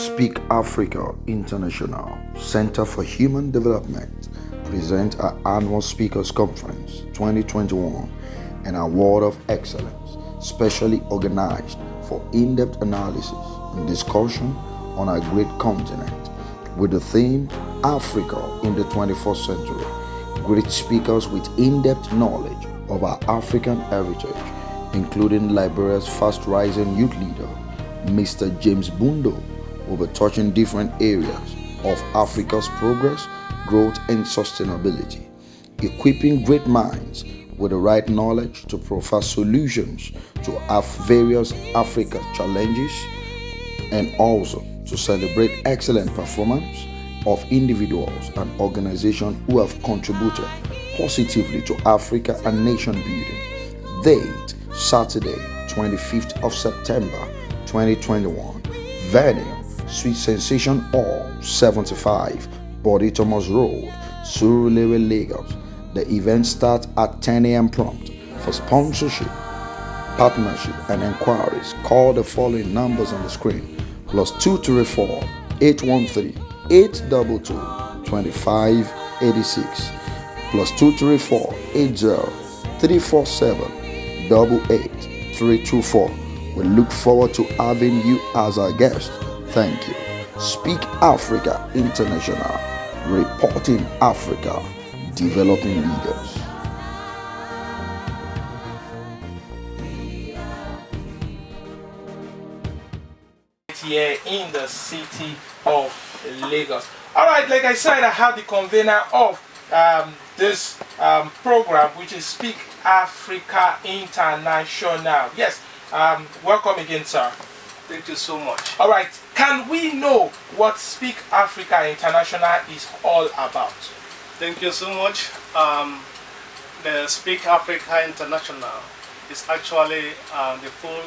Speak Africa International Center for Human Development present our annual Speakers Conference 2021, an award of excellence specially organized for in-depth analysis and discussion on our great continent with the theme Africa in the 21st Century. Great speakers with in-depth knowledge of our African heritage, including Liberia's fast-rising youth leader, Mr. James Bundo, will be touching different areas of Africa's progress, growth, and sustainability, equipping great minds with the right knowledge to provide solutions to various Africa challenges, and also to celebrate excellent performance of individuals and organizations who have contributed positively to Africa and nation building. Date, Saturday, 25th of September, 2021. Venue, Sweet Sensation Hall, 75, Body Thomas Road, Surulere, Lagos. The event starts at 10 a.m. prompt. For sponsorship, partnership, and inquiries, call the following numbers on the screen: +234 813 822 2586, +234 80 347 88324. We look forward to having you as our guest. Thank you. Speak Africa International, reporting Africa, developing leaders. Here in the city of Lagos. Alright, like I said, I have the convener of this program, which is Speak Africa International. Yes, welcome again, sir. Thank you so much. Alright, can we know what Speak Africa International is all about? Thank you so much. The Speak Africa International is actually the full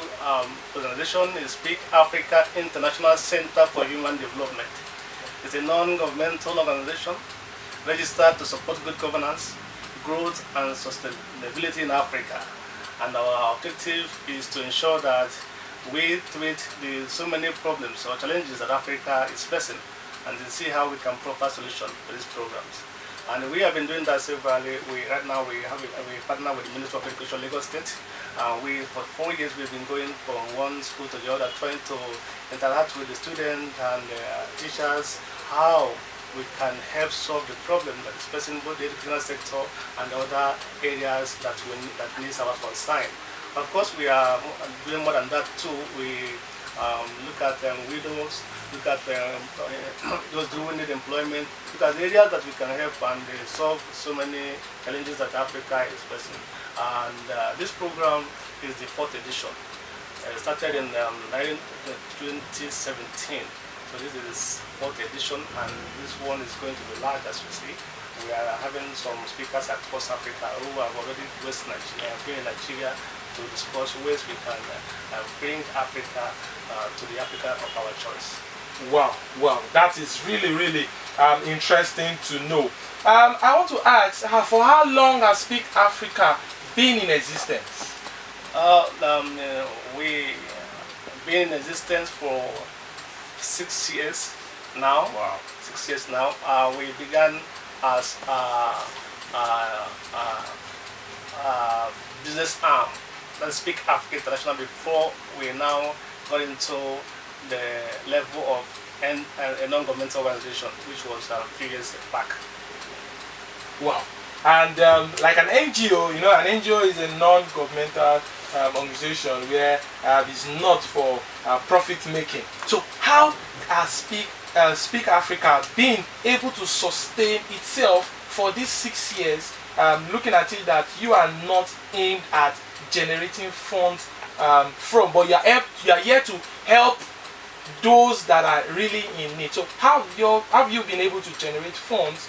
organization is Speak Africa International Center for Human Development. It's a non-governmental organization registered to support good governance, growth, and sustainability in Africa. And our objective is to ensure that we treat the so many problems or challenges that Africa is facing, and to see how we can provide solutions for these programs. And we have been doing that severally. Right now we partner with the Ministry of Education, Lagos State. For 4 years we've been going from one school to the other, trying to interact with the students and teachers, how we can help solve the problem that is facing both the educational sector and the other areas that needs our concern. Of course, we are doing more than that too. We look at widows, look at those who need employment, look at the areas that we can help and solve so many challenges that Africa is facing. And this program is the 4th edition. It started in 2017. So this is 4th edition, and this one is going to be large, as you see. We are having some speakers across Africa who have already based in Nigeria to discuss ways we can bring Africa to the Africa of our choice. Wow, that is really interesting to know. I want to ask, for how long has Speak Africa been in existence? We been in existence for 6 years now. Wow. 6 years now. We began as business arm, let's Speak Africa International, before we now got into the level of a non-governmental organization, which was a few years back. Wow. And like an NGO, an NGO is a non-governmental organization where it's not for profit making. So how has Speak Africa been able to sustain itself for these 6 years, looking at it that you are not aimed at generating funds but you are here to help those that are really in need. So how have you been able to generate funds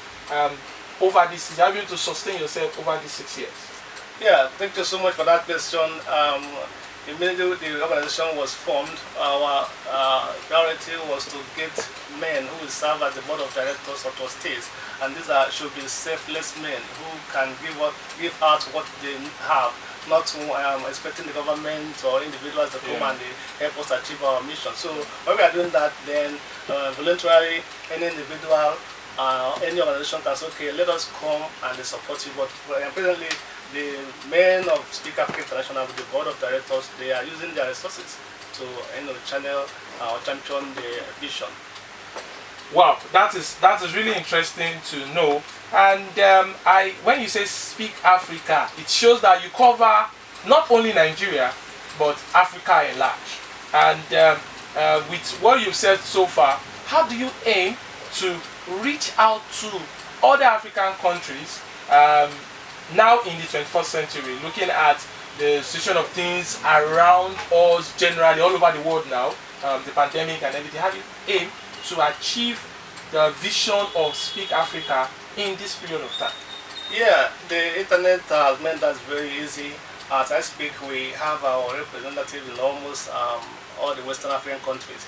over this? Have you been able to sustain yourself over these 6 years? Yeah, thank you so much for that question. Immediately the organization was formed, our priority was to get men who will serve as the board of directors or trustees, and these should be selfless men who can give out what they have not expecting the government or individuals to come and they help us achieve our mission. So when we are doing that, then voluntarily, any individual, any organization can say, okay, let us come and they support you. But presently, the men of Speak Africa International, with the board of directors, they are using their resources to channel or champion the vision. Wow, that is really interesting to know. And when you say Speak Africa, it shows that you cover not only Nigeria but Africa at large. And with what you've said so far, how do you aim to reach out to other African countries now in the 21st century, looking at the situation of things around us generally all over the world now, the pandemic and everything? How do you aim to achieve the vision of Speak Africa in this period of time? Yeah, the internet has made that very easy. As I speak, we have our representative in almost all the Western African countries,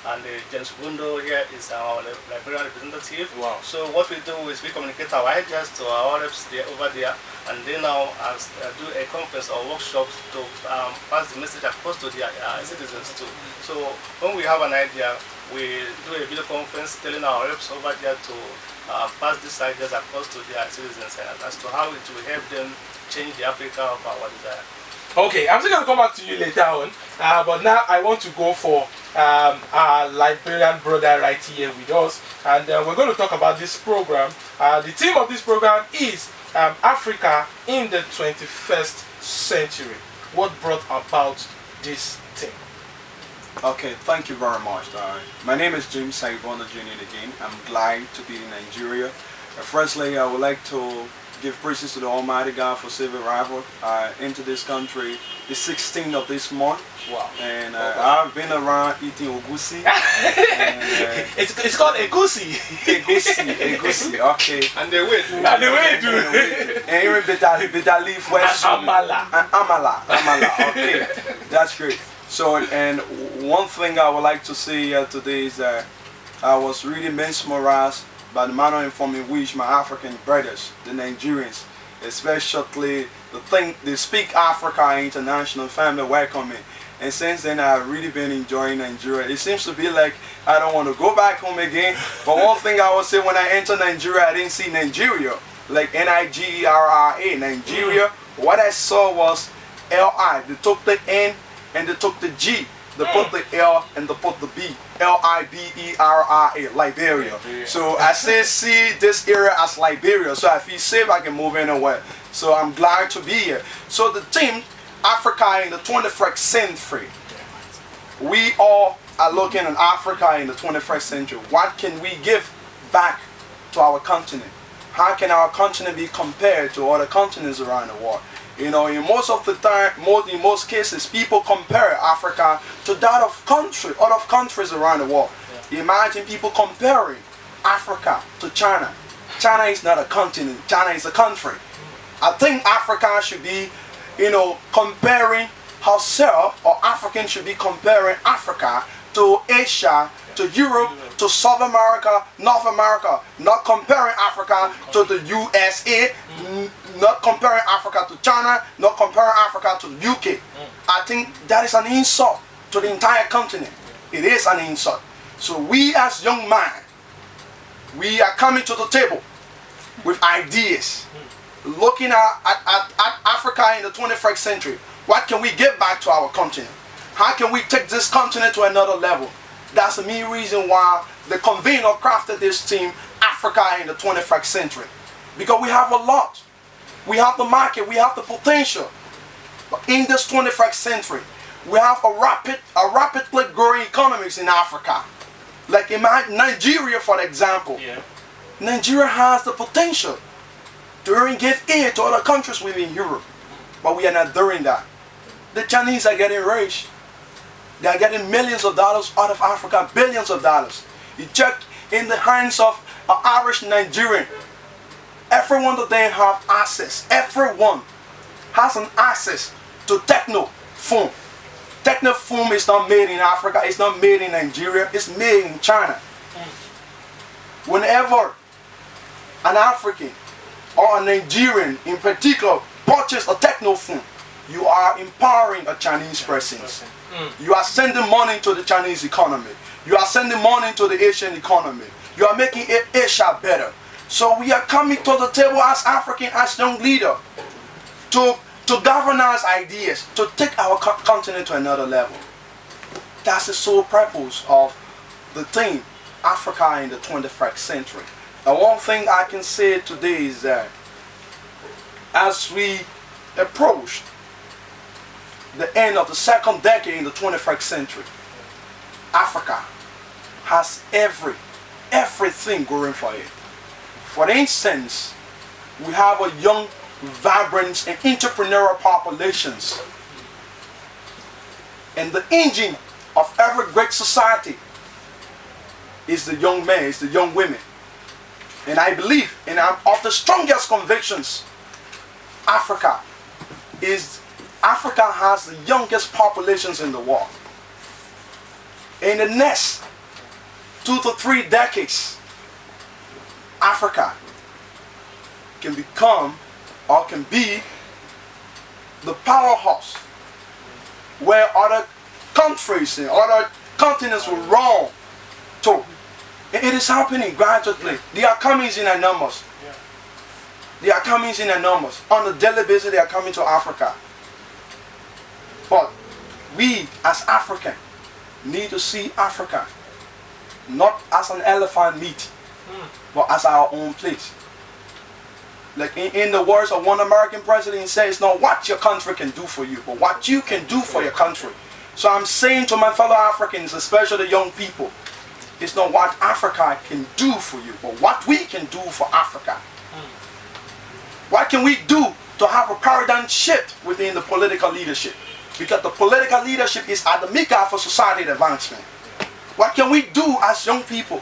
and James Bundo here is our Liberian representative. Wow. So what we do is we communicate our ideas to our reps over there, and they now do a conference or workshops to pass the message across to their citizens too. So when we have an idea, we do a video conference telling our reps over there to pass these ideas across to their citizens as to how it will help them change the Africa of our desire. Okay, I'm still going to come back to you later on, but now I want to go for our Liberian brother right here with us, and we're going to talk about this program. The theme of this program is Africa in the 21st century. What brought about this theme? Okay, thank you very much. My name is James Saibona Jr. again. I'm glad to be in Nigeria. Firstly, I would like to give praises to the Almighty God for saving arrival into this country the 16th of this month. Wow. And I've been around eating ogusi. It's called egusi. Egusi, okay. And the way, And even bitter leaf west. Amala, okay. That's great. So, and one thing I would like to say today is that I was really mesmerized by the manner in which my African brothers, the Nigerians, especially they Speak Africa International family welcome me. And since then I've really been enjoying Nigeria. It seems to be like I don't want to go back home again. But one thing I would say, when I entered Nigeria, I didn't see Nigeria, like Nigerra, Nigeria. What I saw was Li. They took the N and they took the G. They put the L and they put the B. Libera, Liberia. So I say see this area as Liberia. So I feel safe, I can move anywhere. So I'm glad to be here. So the theme, Africa in the 21st century. We all are looking at Africa in the 21st century. What can we give back to our continent? How can our continent be compared to other continents around the world? In most of the time, in most cases, people compare Africa to that of other countries around the world. Yeah. Imagine people comparing Africa to China. China is not a continent. China is a country. I think Africa should be, comparing herself, or Africans should be comparing Africa to Asia, to Europe, to South America, North America, not comparing Africa to the USA, not comparing Africa to China, not comparing Africa to the UK. I think that is an insult to the entire continent. It is an insult. So we as young men, we are coming to the table with ideas, looking at Africa in the 21st century. What can we give back to our continent? How can we take this continent to another level? That's the main reason why the convener crafted this team, Africa in the 21st century. Because we have a lot. We have the market, we have the potential. But in this 21st century, we have a rapidly growing economies in Africa. Like imagine Nigeria, for example. Yeah. Nigeria has the potential to give aid to other countries within Europe. But we are not doing that. The Chinese are getting rich. They are getting millions of dollars out of Africa, billions of dollars. You check in the hands of an average Nigerian. Everyone that they have access, everyone has an access to techno phone. Techno phone is not made in Africa, it's not made in Nigeria, it's made in China. Whenever an African or a Nigerian in particular purchase a techno phone, you are empowering a Chinese person. You are sending money to the Chinese economy. You are sending money to the Asian economy. You are making Asia better. So we are coming to the table as African, as young leader, to galvanize ideas, to take our continent to another level. That's the sole purpose of the theme, Africa in the 21st century. And one thing I can say today is that as we approach the end of the second decade in the 21st century, Africa has everything going for it. For instance, we have a young, vibrant and entrepreneurial populations. And the engine of every great society is the young men, is the young women. And I believe, and I'm of the strongest convictions, Africa has the youngest populations in the world. In the next 2 to 3 decades, Africa can become or can be the powerhouse where other countries and other continents will run to. It is happening gradually. They are coming in numbers. They are coming in numbers. On a daily basis, they are coming to Africa. But we as Africans need to see Africa not as an elephant meat, but as our own place. Like in the words of one American president, he says, not what your country can do for you, but what you can do for your country. So I'm saying to my fellow Africans, especially young people, it's not what Africa can do for you, but what we can do for Africa. What can we do to have a paradigm shift within the political leadership? Because the political leadership is at the maker for society advancement. What can we do as young people?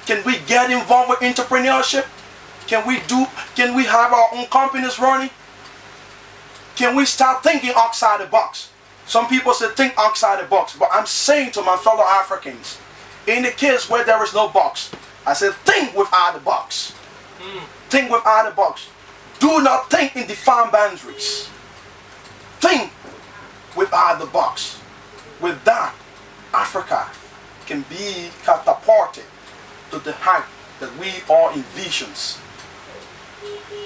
Can we get involved with entrepreneurship? Can we have our own companies running? Can we start thinking outside the box? Some people say think outside the box, but I'm saying to my fellow Africans, in the case where there is no box, I said think without the box. Think without the box. Do not think in defined boundaries. Think without the box. With that, Africa can be catapulted to the height that we all envisions.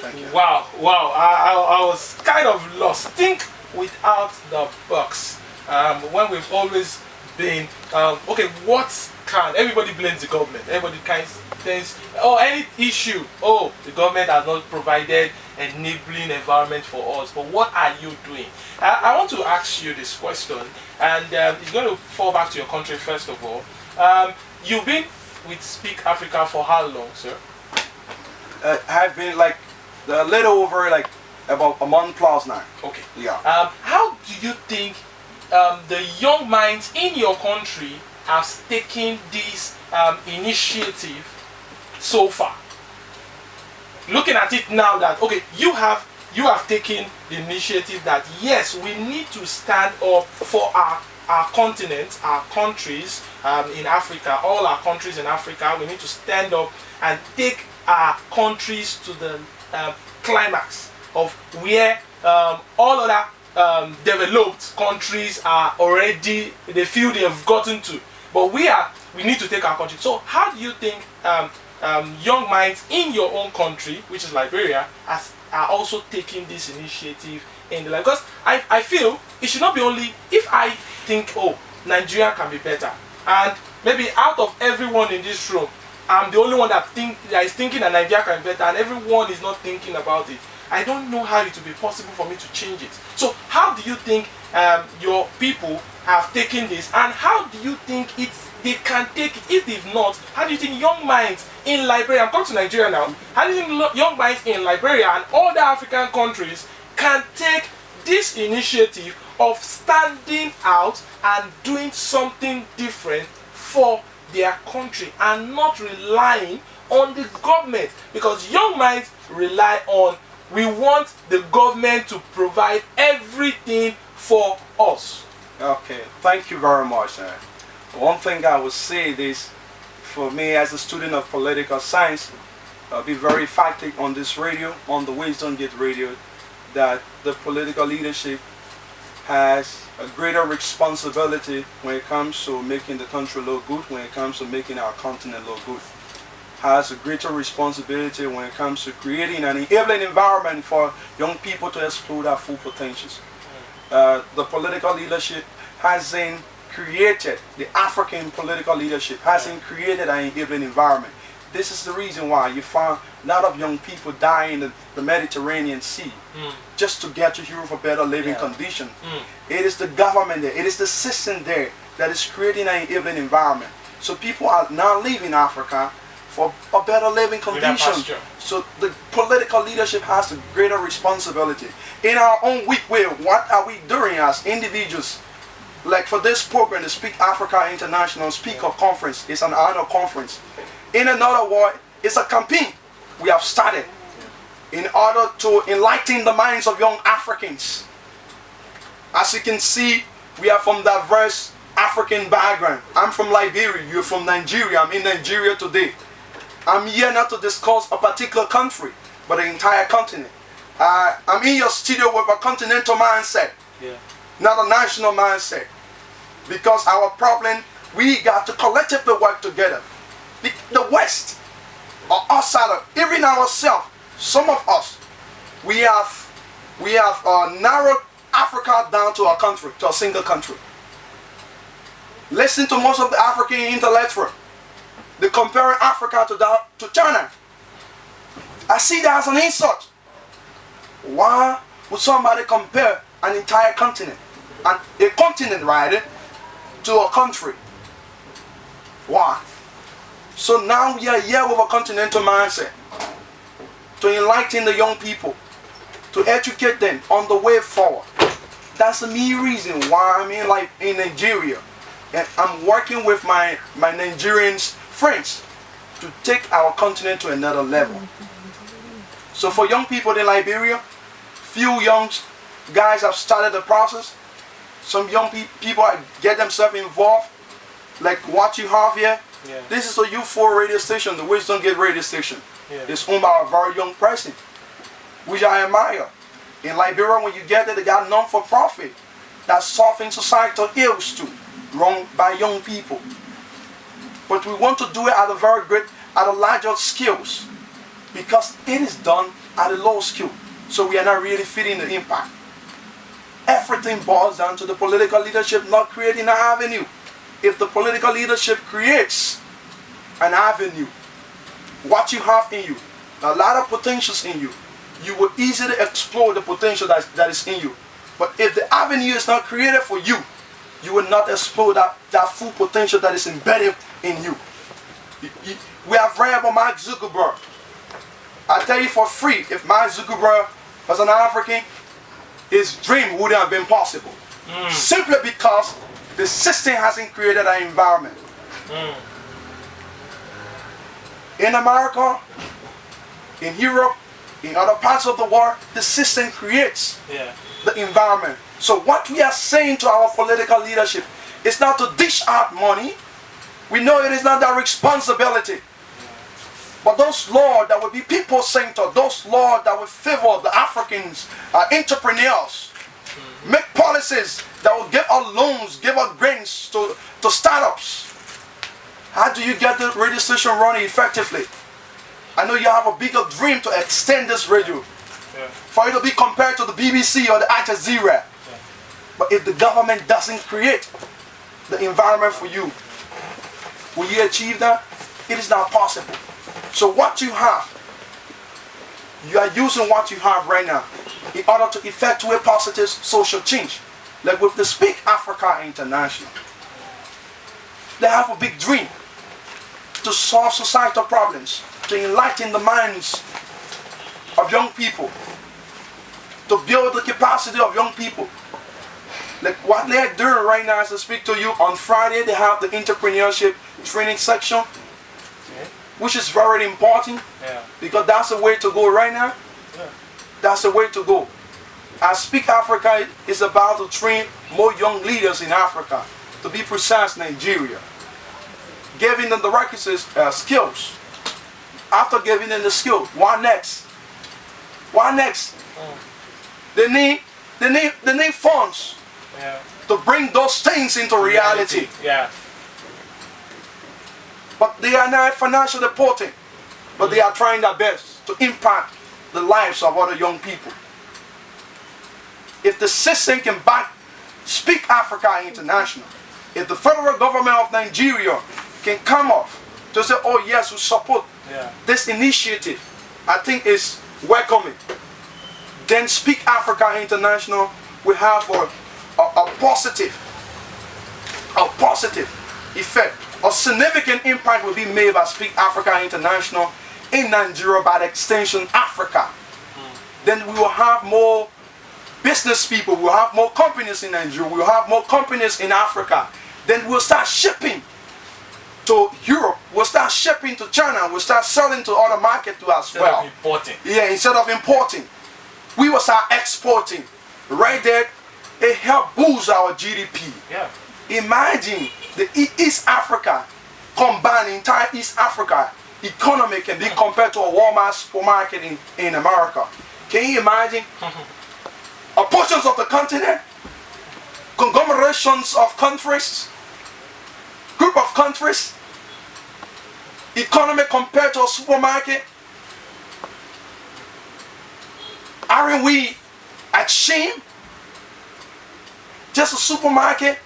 Thank you. Wow. I was kind of lost. Think without the box. When we've always been, okay, what can, everybody blames the government. Everybody kind of thinks, oh, any issue, oh, the government has not provided an enabling environment for us. But what are you doing? I want to ask you this question, and it's going to fall back to your country first of all. You've been with Speak Africa for how long, sir? I've been like a little over like about a month plus now. Okay. Yeah. How do you think the young minds in your country have taken this initiative so far? Looking at it now that, okay, you have taken the initiative that yes, we need to stand up for our continent, our countries in Africa, all our countries in Africa. We need to stand up and take our countries to the climax of where all other developed countries are already, they feel they have gotten to. But we need to take our country. So how do you think young minds in your own country, which is Liberia, are also taking this initiative in the life? Because I feel it should not be only if I think, oh, Nigeria can be better, and maybe out of everyone in this room, I'm the only one that is thinking that Nigeria can be better, and everyone is not thinking about it. I don't know how it will be possible for me to change it. So how do you think your people have taken this, and how do you think they can take it? If they've not, how do you think young minds in Liberia, I'm coming to Nigeria now, how do you think young minds in Liberia and other African countries can take this initiative of standing out and doing something different for their country and not relying on the government? Because young minds rely on, we want the government to provide everything for us. Okay, thank you very much. One thing I would say is, for me as a student of political science, I'll be very emphatic on this radio, on the Wisdom Gate Radio, that the political leadership has a greater responsibility when it comes to making the country look good, when it comes to making our continent look good. Has a greater responsibility when it comes to creating an enabling environment for young people to explore their full potentials. The political leadership hasn't created, the African political leadership hasn't created an enabling environment. This is the reason why you find a lot of young people dying in the Mediterranean Sea just to get to Europe for better living conditions. It is the government there, it is the system there that is creating an enabling environment. So people are now leaving Africa for a better living condition. So the political leadership has a greater responsibility. In our own weak way, what are we doing as individuals? Like for this program, the Speak Africa International Speaker Conference is an annual conference. In another word, it's a campaign we have started in order to enlighten the minds of young Africans. As you can see, we are from diverse African background. I'm from Liberia, you're from Nigeria, I'm in Nigeria today. I'm here not to discuss a particular country, but the entire continent. I'm in your studio with a continental mindset, not a national mindset. Because our problem, we got to collectively work together. The West, or outside, even ourselves, some of us, we have narrowed Africa down to a country, to a single country. Listen to most of the African intellectuals. They compare Africa to China. I see that as an insult. Why would somebody compare an entire continent, a continent, right, to a country? Why? So now we are here with a continental mindset to enlighten the young people, to educate them on the way forward. That's the main reason why I'm in Nigeria, and I'm working with my Nigerian friends to take our continent to another level. So for young people in Liberia, few young guys have started the process. Some young people get themselves involved, like what you have here. This is a U4 radio station, the Wisdom Gate radio station. It's owned by a very young person, which I admire. In Liberia, when you get there, they got non-for-profit that's solving societal ills too, run by young people. But we want to do it at a larger scales, because it is done at a low scale. So we are not really feeling the impact. Everything boils down to the political leadership not creating an avenue. If the political leadership creates an avenue, what you have in you, a lot of potentials in you, you will easily explore the potential that is in you. But if the avenue is not created for you, you will not explore that full potential that is embedded in you. We have read about Mark Zuckerberg. I tell you for free, if Mark Zuckerberg was an African, his dream wouldn't have been possible. Simply because the system hasn't created an environment. In America, in Europe, in other parts of the world, the system creates the environment. So what we are saying to our political leadership is not to dish out money. We know it is not their responsibility. But those laws that will be people-centered, those laws that will favor the Africans, entrepreneurs, make policies that will give out loans, give out grants to startups. How do you get the radio station running effectively? I know you have a bigger dream to extend this radio, for it to be compared to the BBC or the Al Jazeera. But if the government doesn't create the environment for you, will you achieve that? It is not possible. So what you have, you are using what you have right now in order to effectuate positive social change. Like with the Speak Africa International. They have a big dream to solve societal problems, to enlighten the minds of young people, to build the capacity of young people. Like what they are doing right now as I speak to you, on Friday they have the entrepreneurship training section, which is very important, because that's the way to go right now. That's the way to go. As Speak Africa is about to train more young leaders in Africa, to be precise, Nigeria, giving them the requisite skills. After giving them the skill, what next? What next? They need funds to bring those things into reality. Yeah. But they are not financially supporting. But they are trying their best to impact the lives of other young people. If the system can back Speak Africa International, if the federal government of Nigeria can come up to say, oh yes, we support this initiative, I think is welcoming. Then Speak Africa International will have a positive effect. A significant impact will be made by Speak Africa International in Nigeria, by the extension Africa. Then we will have more business people, we will have more companies in Nigeria, we will have more companies in Africa. Then we'll start shipping to Europe, we'll start shipping to China, we'll start selling to other markets too as well. Instead of importing. Yeah, instead of importing, we will start exporting. Right there, it helps boost our GDP. Yeah. Imagine the East Africa, combined entire East Africa economy can be compared to a Walmart supermarket in America. Can you imagine? Portions of the continent, conglomerations of countries, group of countries, economy compared to a supermarket. Aren't we ashamed? Just a supermarket.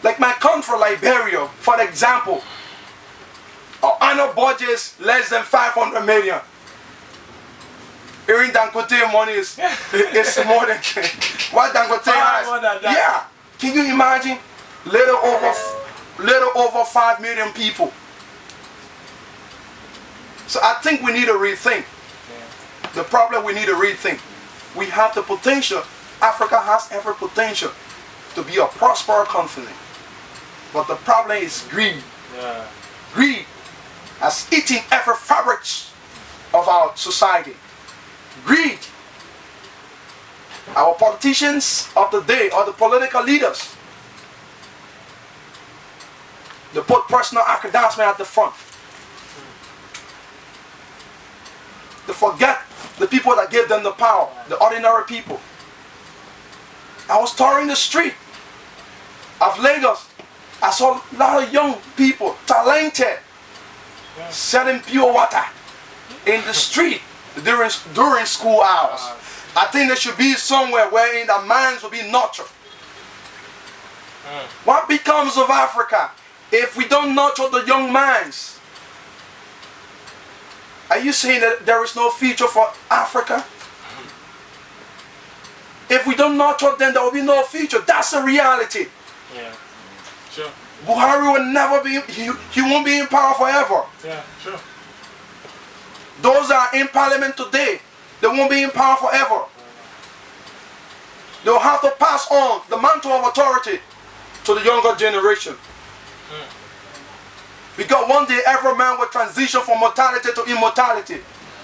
Like my country, Liberia, for example, our annual budget is less than 500 million. Hearing Dangote money is more than what Dangote has. More than that. Yeah. Can you imagine? Little over 5 million people. So I think we need to rethink. The problem we need to rethink. We have the potential. Africa has every potential to be a prosperous continent. But the problem is greed. Yeah. Greed has eaten every fabric of our society. Greed. Our politicians of the day, or the political leaders, they put personal aggrandizement at the front. They forget the people that gave them the power, the ordinary people. I was touring the street of Lagos. I saw a lot of young people, talented, selling pure water in the street during school hours. I think there should be somewhere wherein the minds will be nurtured. What becomes of Africa if we don't nurture the young minds? Are you saying that there is no future for Africa? If we don't nurture them, there will be no future. That's the reality. Yeah. Sure. Buhari will never be, he won't be in power forever. Yeah, sure. Those that are in parliament today, they won't be in power forever. They'll have to pass on the mantle of authority to the younger generation. Because one day every man will transition from mortality to immortality.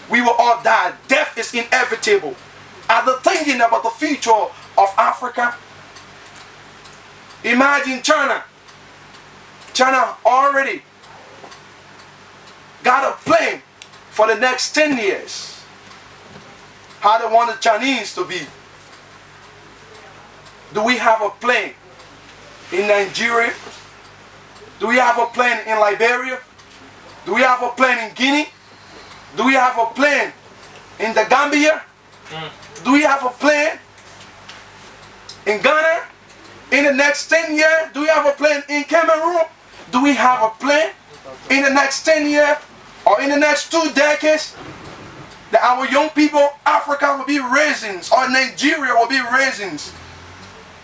We will all die. Death is inevitable. Are they thinking about the future of Africa? Imagine China. China already got a plan for the next 10 years. How they want the Chinese to be. Do we have a plan in Nigeria? Do we have a plan in Liberia? Do we have a plan in Guinea? Do we have a plan in the Gambia? Do we have a plan in Ghana? In the next 10 years, do we have a plan in Cameroon? Do we have a plan in the next 10 years or in the next 2 decades that our young people, Africa will be raising, or Nigeria will be raising?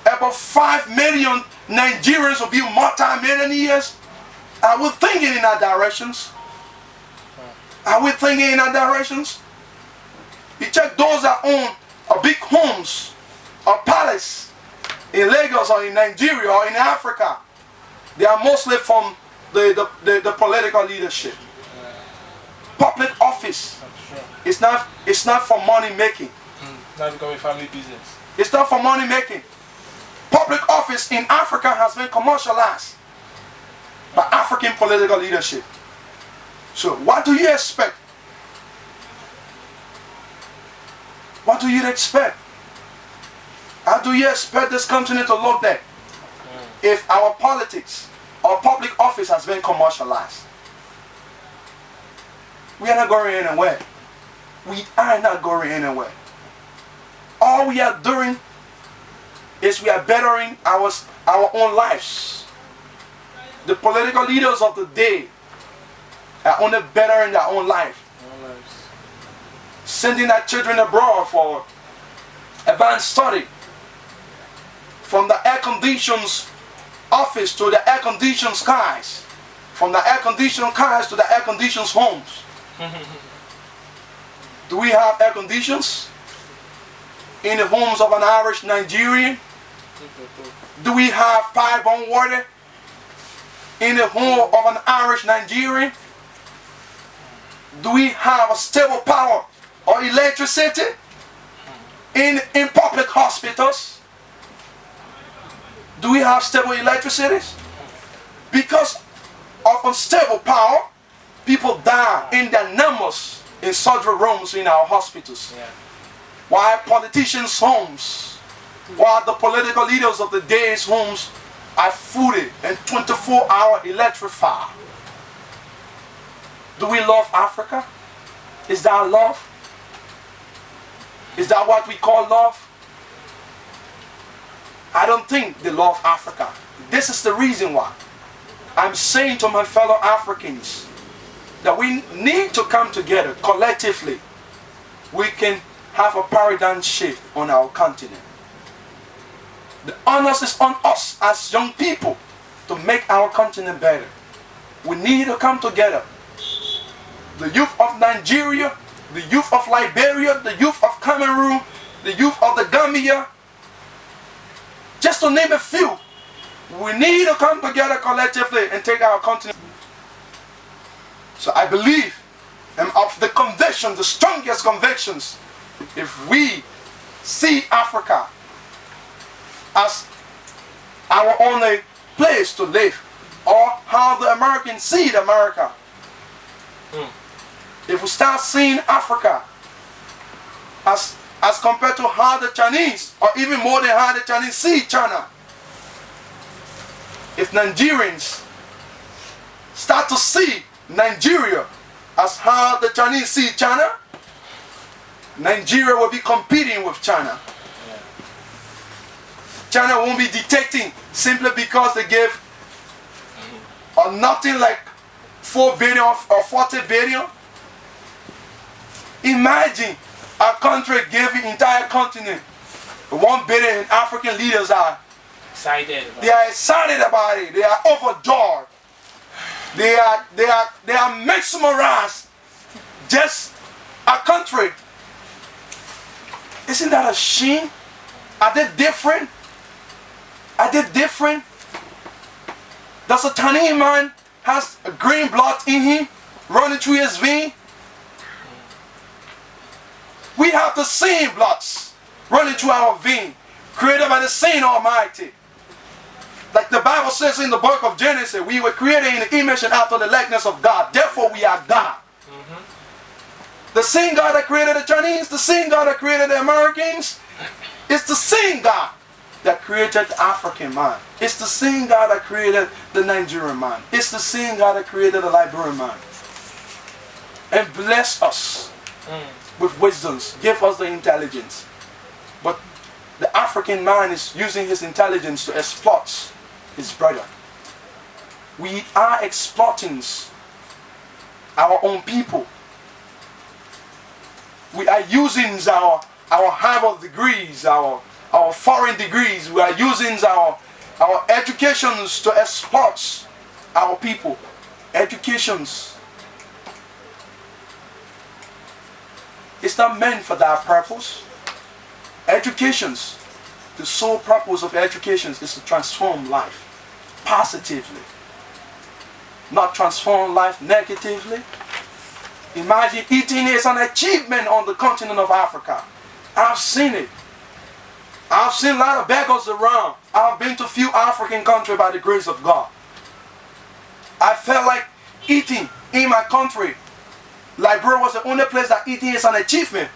About 5 million Nigerians will be multi-millionaires. Are we thinking in that directions? Are we thinking in that directions? You check those that own a big homes or palace in Lagos or in Nigeria or in Africa. They are mostly from the political leadership. Public office. It's not for money making. Not becoming family business. It's not for money making. Public office in Africa has been commercialized by African political leadership. So what do you expect? What do you expect? How do you expect this continent to look like if our politics, our public office has been commercialized? We are not going anywhere. We are not going anywhere. All we are doing is we are bettering our own lives. The political leaders of the day are only bettering their own life. Sending their children abroad for advanced study. From the air-conditioned office to the air-conditioned skies. From the air-conditioned cars to the air-conditioned homes. Do we have air conditions in the homes of an average Nigerian? Do we have pipe-borne water in the home of an average Nigerian? Do we have a stable power or electricity in public hospitals? Do we have stable electricity? Because of unstable power, people die in their numbers in surgery rooms in our hospitals. Yeah. While politicians' homes, while the political leaders of the day's homes are fooded and 24-hour electrified. Do we love Africa? Is that love? Is that what we call love? I don't think they love Africa. This is the reason why I'm saying to my fellow Africans that we need to come together collectively. We can have a paradigm shift on our continent. The onus is on us as young people to make our continent better. We need to come together. The youth of Nigeria, the youth of Liberia, the youth of Cameroon, the youth of the Gambia, just to name a few. We need to come together collectively and take our continent. So I believe, and of the conviction, the strongest convictions, if we see Africa as our only place to live, or how the Americans see America, if we start seeing Africa as compared to how the Chinese, or even more than how the Chinese see China, if Nigerians start to see Nigeria as how the Chinese see China, Nigeria will be competing with China. China won't be detecting simply because they give nothing like 4 billion or 40 billion. Imagine a country giving the entire continent 1 billion, and African leaders are excited. They are excited about it. They are overjoyed. They are mesmerized. Just a country. Isn't that a shame? Are they different? Are they different? Does a Tanzanian man has a green blood in him running through his vein? We have the same bloods running through our vein, created by the same Almighty. Like the Bible says in the book of Genesis, we were created in the image and after the likeness of God. Therefore we are God. The same God that created the Chinese, the same God that created the Americans, it's the same God that created the African man. It's the same God that created the Nigerian man. It's the same God that created the Liberian man. And bless us with wisdoms. Give us the intelligence. But the African man is using his intelligence to exploit his brother. We are exploiting our own people. We are using our Harvard degrees, our foreign degrees. We are using our educations to exploit our people. Educations. It's not meant for that purpose. Educations. The sole purpose of education is to transform life positively, not transform life negatively. Imagine eating is an achievement on the continent of Africa. I've seen it. I've seen a lot of beggars around. I've been to a few African countries by the grace of God. I felt like eating in my country. Liberia was the only place that eating is an achievement.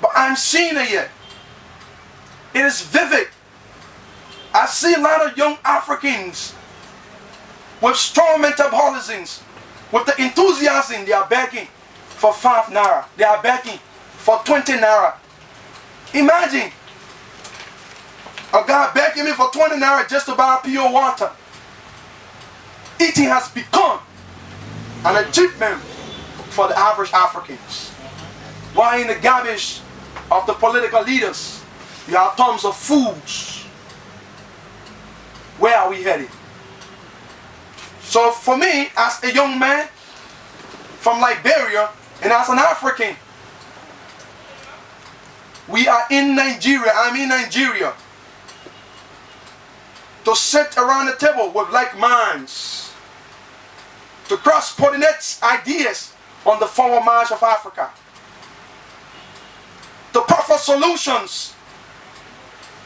But I'm seeing it yet. It is vivid I see a lot of young Africans with strong metabolisms, with the enthusiasm. They are begging for 5 naira. They are begging for 20 naira. Imagine a guy begging me for 20 naira just to buy pure water. Eating has become an achievement for the average Africans. While in the garbage of the political leaders, you have tons of foods. Where are we headed? So for me, as a young man from Liberia and as an African, we are in Nigeria. I'm in Nigeria to sit around the table with like minds, to cross-pollinate ideas on the forward march of Africa, to proffer solutions,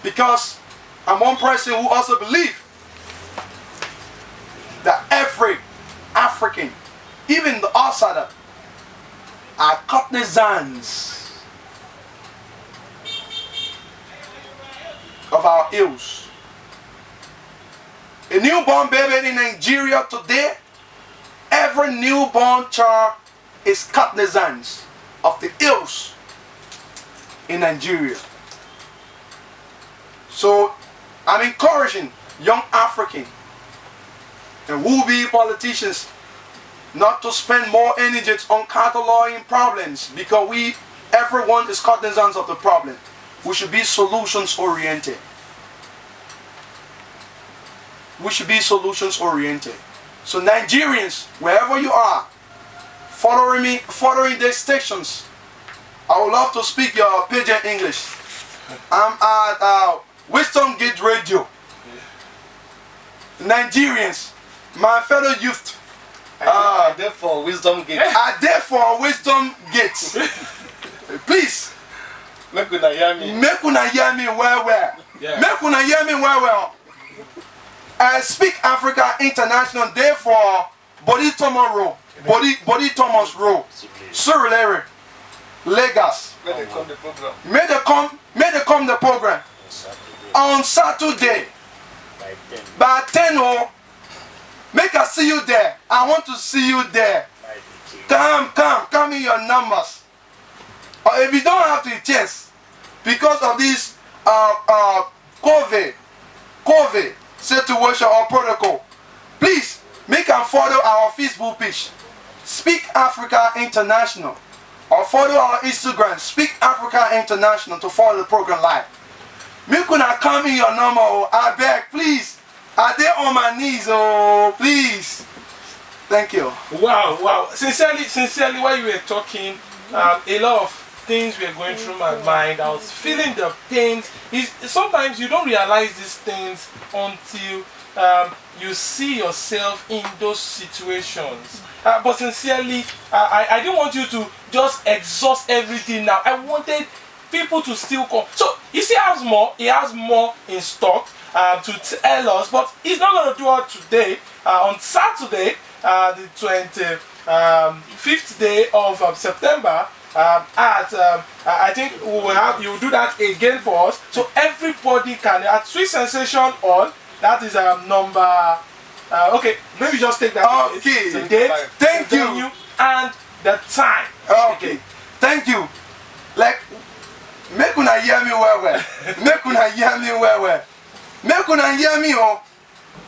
because I'm one person who also believes that every African, even the outsider, are cognizance of our ills. A newborn baby in Nigeria today, every newborn child is cognizance of the ills in Nigeria. So I'm encouraging young Africans and will-be politicians not to spend more energy on cataloging problems, because everyone is cognizant of the problem. We should be solutions oriented. We should be solutions oriented. So Nigerians, wherever you are, following these stations, I would love to speak your pidgin English. I'm at WiGRadio. Nigerians, my fellow youth, I there for Wisdom Gate. I there for Wisdom Gates. Please, Make una hear me. make una hear me well. Yeah. Make una hear me well. I Speak Africa International, therefore, Body Thomas Row, Body Thomas Row, Surulere, Lagos. When they come the program. May they come the program on Saturday by 10 oh. Make us see you there. I want to see you there. Come in your numbers. Or if you don't have the chance, because of this COVID situation or protocol, please make and follow our Facebook page, Speak Africa International, or follow our Instagram, Speak Africa International, to follow the program live. Make una come in your number, I beg, please. I there on my knees, oh, please. Thank you. Wow. Sincerely, while you were talking, a lot of things were going through my mind. I was feeling the pains. Sometimes you don't realize these things until you see yourself in those situations. But sincerely, I didn't want you to just exhaust everything now. I wanted people to still come. So you see, he has more in stock to tell us, but he's not going to do it today. On Saturday, the 25th day of September, I think you will do that again for us, so everybody can at Sweet Sensation on. That is number. Okay, maybe just take that. Okay. The date, Thank the you. venue, and the time. Okay. Thank you. Like, make una hear me well. Make una hear me well. Make una hear me, oh.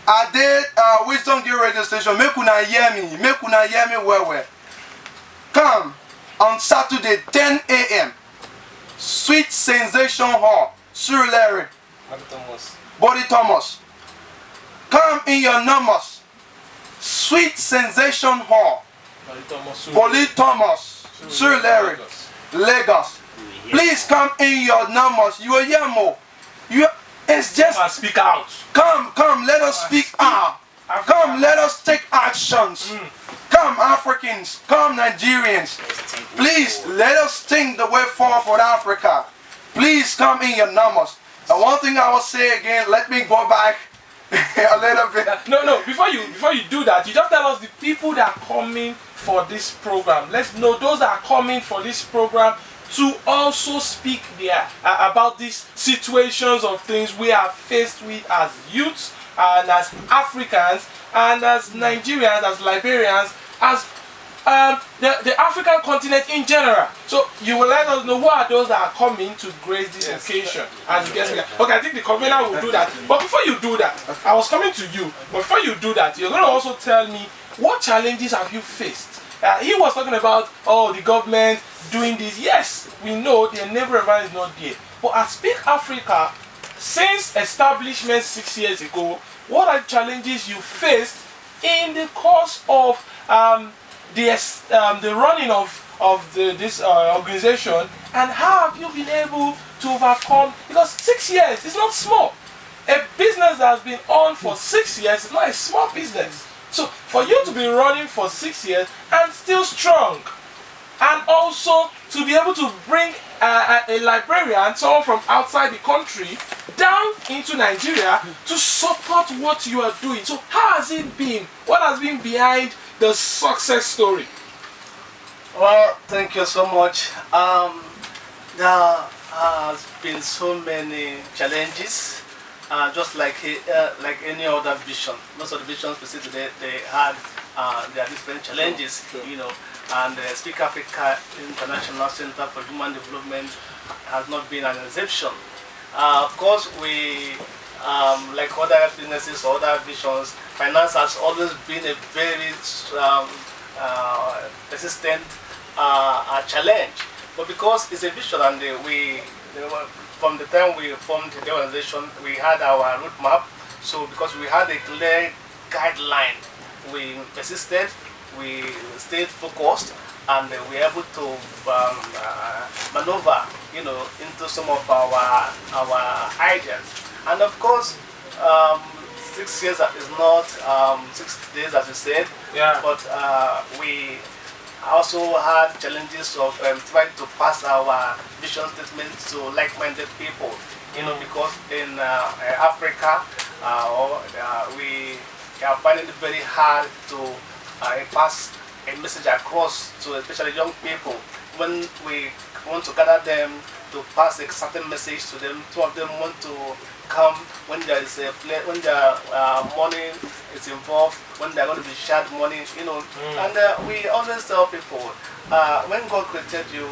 I did Wisdom Gate radio station. Make una hear me. Make una hear me well. Come on Saturday, 10 a.m. Sweet Sensation Hall, Surulere, Body Thomas. Come in your numbers. Sweet Sensation Hall, Body Thomas, Surulere, Lagos. Please come in your numbers. You are here more. It's just Speak out. Come, let us speak out. Come, let us take actions. Come, Africans. Come, Nigerians. Please, let us think the way forward for Africa. Please come in your numbers. And one thing I will say again, let me go back a little bit. No. Before you do that, you just tell us the people that are coming for this program. Let's know those that are coming for this program to also speak there about these situations of things we are faced with as youths and as Africans and as Nigerians, as Liberians, as the African continent in general. So you will let us know who are those that are coming to grace this occasion as you get here. Okay, I think the convener will do that. But before you do that, I was coming to you. But before you do that, you're going to also tell me what challenges have you faced. He was talking about, oh, the government doing this. Yes, we know the enabler environment is not there. But at Speak Africa, since establishment 6 years ago, what are the challenges you faced in the course of the running of this organization, and how have you been able to overcome? Because 6 years is not small. A business that has been on for 6 years is not a small business. So for you to be running for 6 years and still strong, and also to be able to bring a librarian, someone from outside the country, down into Nigeria to support what you are doing. So how has it been? What has been behind the success story? Well, thank you so much. There has been so many challenges, just like any other vision. Most of the visions we see today, they had their different challenges, you know. And Speak Africa International Center for Human Development has not been an exception. Of course, we, like other businesses or other visions, finance has always been a very persistent challenge. But because it's a vision, and from the time we formed the organization, we had our roadmap. So because we had a clear guideline, we persisted, we stayed focused, and we were able to maneuver, you know, into some of our ideas. And of course, 6 years is not 6 days, as you said. Yeah. But we also had challenges of trying to pass our vision statement to like-minded people. You know, because in Africa, we are finding it very hard to pass a message across to especially young people. When we want to gather them to pass a certain message to them, some of them want to come when there is when their money is involved, when they're going to be shared money, you know. And we always tell people, when God created you,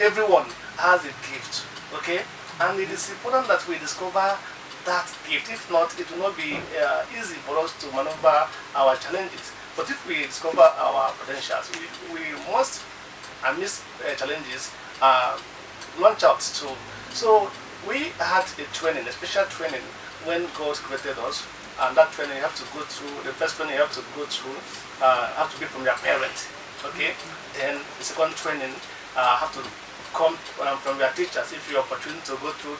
everyone has a gift, okay? And it is important that we discover that gift. If not, it will not be easy for us to maneuver our challenges. But if we discover our potentials, we must, amidst challenges, launch out too. So we had a training, a special training, when God created us. And that training you have to go through, the first training you have to go through, have to be from your parents, okay? Then the second training have to come from your teachers if you are opportunity to go through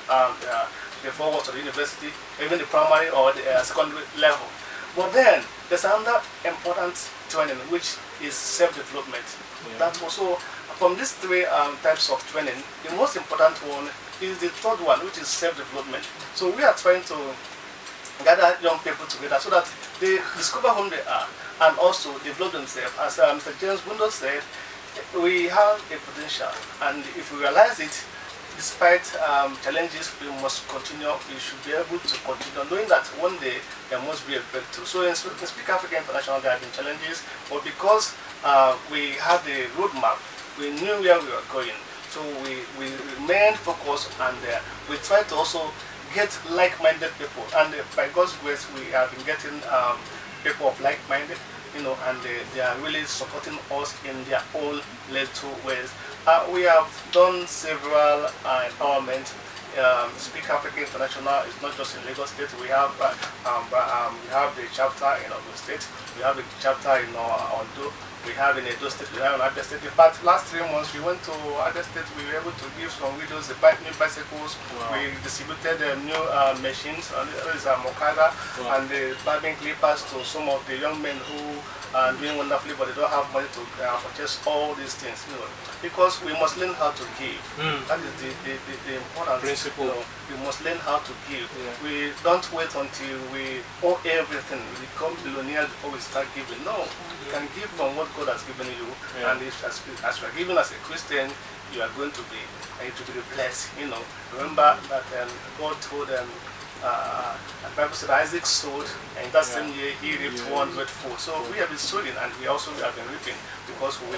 the forward to the university, even the primary or the secondary level. But then there's another important training, which is self-development. That's also, from these three types of training, the most important one is the third one, which is self-development. So we are trying to gather young people together so that they discover who they are and also develop themselves. As Mr. James Bundo said, we have a potential, and if we realize it, despite challenges, we must continue. We should be able to continue, knowing that one day there must be a breakthrough. So in Speak Africa International, there have been challenges, but because we had a roadmap, we knew where we were going. So we remained focused, and we tried to also get like-minded people. And by God's grace, we have been getting people of like-minded, you know, and they are really supporting us in their own little ways. We have done several empowerment. Speak Africa International is not just in Lagos State. We have the chapter in Ogun State. We have a chapter in Ondo. We have in Edo State. We have in Abia State. In fact, last 3 months we went to Abia State. We were able to give some widows new bicycles. Wow. We distributed new machines. There is a Mokada and the barbing clippers to some of the young men who are doing wonderfully, but they don't have money to purchase all these things. You know, because we must learn how to give. That is the important principle. You must learn how to give. Yeah. We don't wait until we owe everything. We become billionaires before we start giving. No, you can give from what God has given you. Yeah. And if, as you are given as a Christian, you are going to be blessed. Remember that God told them. The Bible said Isaac sowed, and that same year he reaped 100-fold. So we have been sowing, and we also have been reaping because we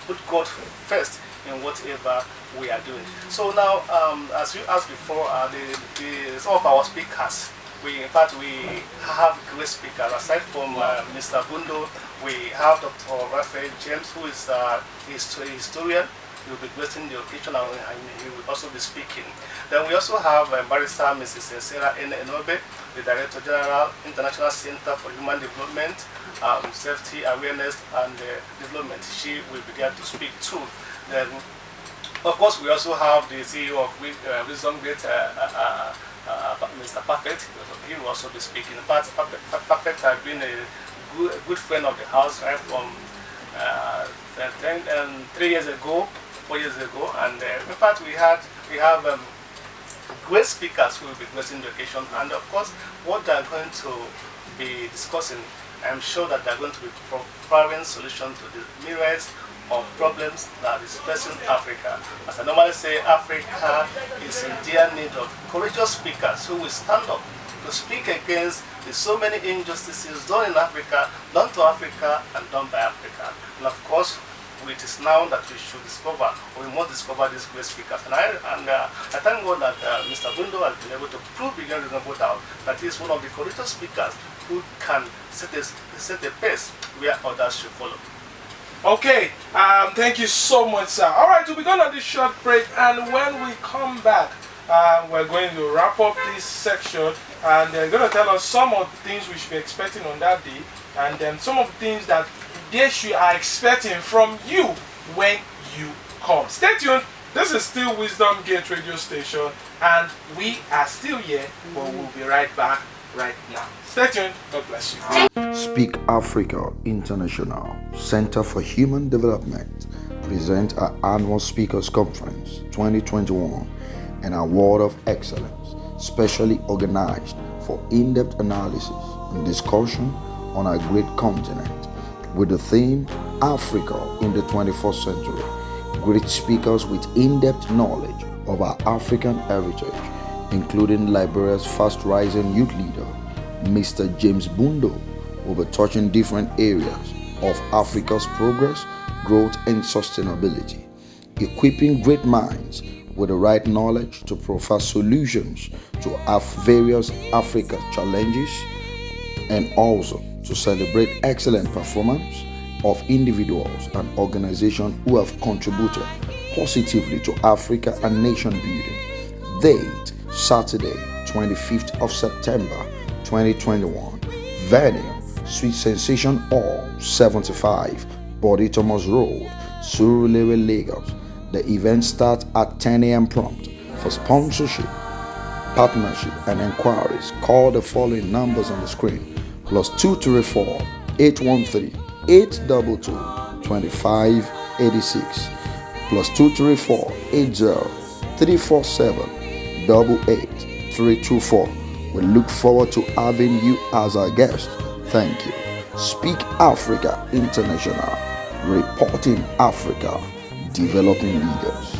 put God first in whatever we are doing. So now, as you asked before, some of our speakers, we have great speakers. Aside from Mr. Bundo, we have Dr. Raphael James, who is a historian. He will be blessing the occasion, and he will also be speaking. Then we also have Barrister Mrs. Sarah N. Enobe, the Director General, International Center for Human Development, Safety, Awareness, and Development. She will be there to speak too. Then, of course, we also have the CEO of Wisdom Gate, Mr. Perfect. He will also be speaking. But Perfect has been a good friend of the house right from 3 years ago. 4 years ago, and in fact we have great speakers who will be blessing the occasion, and of course what they are going to be discussing, I'm sure that they are going to be providing solutions to the myriads of problems that is facing Africa. As I normally say, Africa is in dear need of courageous speakers who will stand up to speak against the so many injustices done in Africa, done to Africa, and done by Africa. And of course, it is now that we should discover, or we must discover these great speakers. And I thank God that Mr. Bundo has been able to prove beyond reasonable doubt that he is one of the courageous speakers who can set a pace where others should follow. Okay, thank you so much, sir. All right, we'll be going on this short break, and when we come back, we're going to wrap up this section, and they're going to tell us some of the things we should be expecting on that day, and then some of the things that they are expecting from you when you come. Stay tuned. This is still Wisdom Gate Radio Station, and we are still here, but we'll be right back right now. Stay tuned. God bless you. Speak Africa International Center for Human Development present our annual Speakers Conference 2021, an award of excellence specially organized for in-depth analysis and discussion on our great continent with the theme Africa in the 21st Century. Great speakers with in-depth knowledge of our African heritage, including Liberia's fast-rising youth leader, Mr. James Bundo, will be touching different areas of Africa's progress, growth, and sustainability, equipping great minds with the right knowledge to provide solutions to various Africa challenges, and also to celebrate excellent performance of individuals and organizations who have contributed positively to Africa and nation building. Date, Saturday, 25th of September, 2021. Venue, Sweet Sensation Hall, 75, Body Thomas Road, Surulere, Lagos. The event starts at 10 a.m. prompt. For sponsorship, partnership, and inquiries, call the following numbers on the screen: +234 813 822 2586, +234 80 347 88324. We look forward to having you as our guest. Thank you. Speak Africa International, reporting Africa, developing leaders.